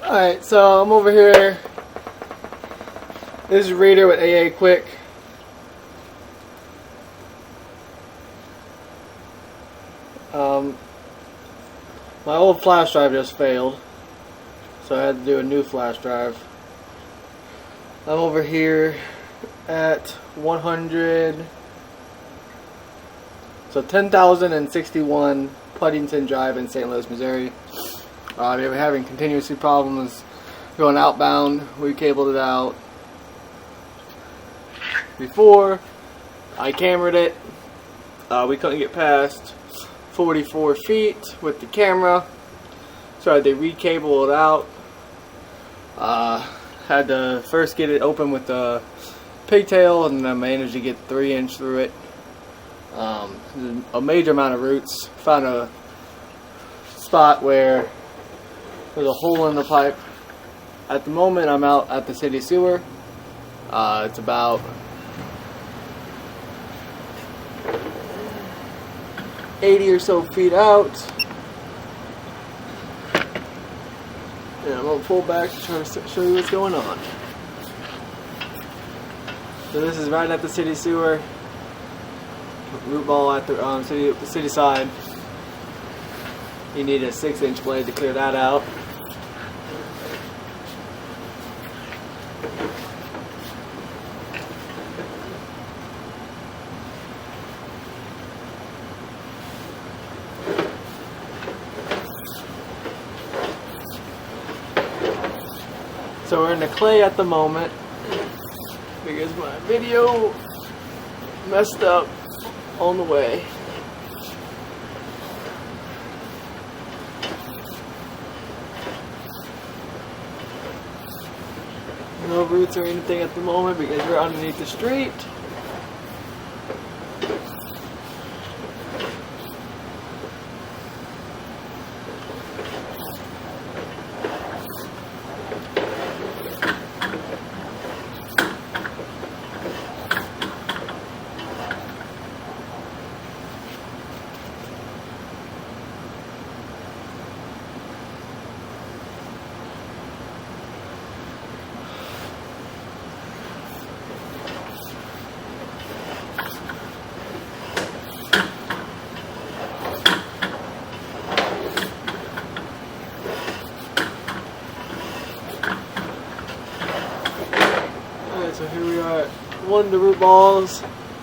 Alright, so I'm over here. This is Reader with AAQUICK. My old flash drive just failed, so I had to do a new flash drive. I'm over here at 10,061 Puttington Drive in St. Louis, Missouri. They were having continuously problems going outbound. We cabled it out before. I cameraed it. We couldn't get past 44 feet with the camera, so I had to re-cable it out. Had to first get it open with the pigtail, and then I managed to get 3" through it. A major amount of roots. Found a spot where there's a hole in the pipe. At the moment, I'm out at the city sewer. It's about 80 or so feet out. And I'm going to pull back to try to show you what's going on. So this is right at the city sewer. Root ball at the city side. You need a 6" blade to clear that out. So we're in the clay at the moment because my video messed up on the way. No roots or anything at the moment because we're underneath the street. So here we are at one of the root balls.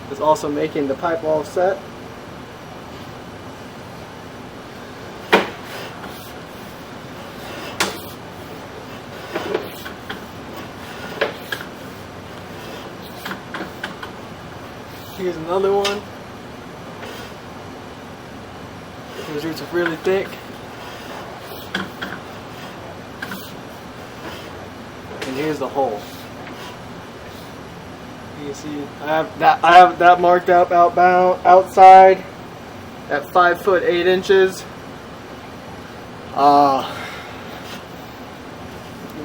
It's also making the pipe all set. Here's another one. Those roots are really thick. And here's the hole. You can see I have that marked up outside at 5'8".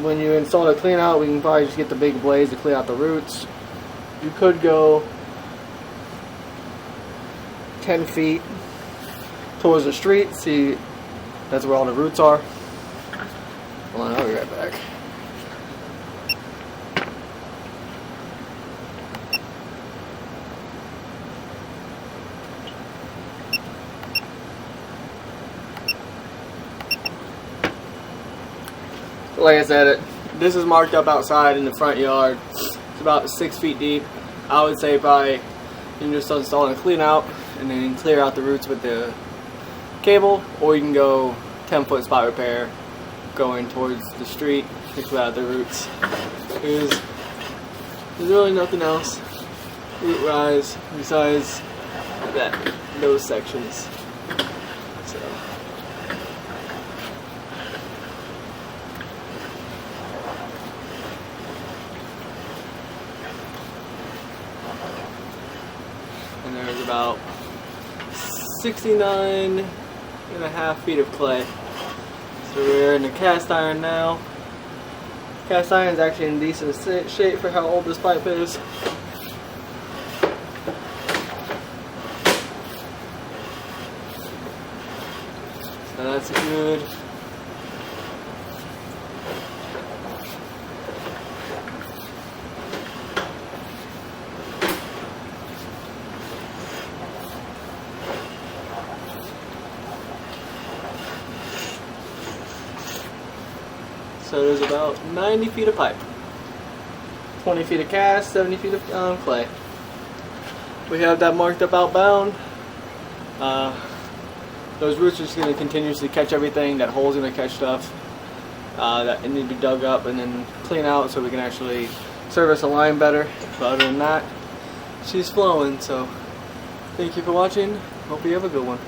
When you install the clean out, we can probably just get the big blades to clean out the roots. You could go 10 feet towards the street. See, that's where all the roots are. Hold on, I'll be right back. Like I said, this is marked up outside in the front yard. It's about 6 feet deep. I would say probably you can just install and clean out and then clear out the roots with the cable, or you can go 10-foot spot repair going towards the street to clear out the roots. There's really nothing else root rise besides those sections. So. And there's about 69.5 feet of clay. So we're in the cast iron now. Cast iron is actually in decent shape for how old this pipe is. So that's a good So there's about 90 feet of pipe, 20 feet of cast, 70 feet of clay. We have that marked up outbound. Those roots are just going to continuously catch everything. That hole's going to catch stuff that need to be dug up and then clean out so we can actually service a line better. But other than that, she's flowing. So thank you for watching. Hope you have a good one.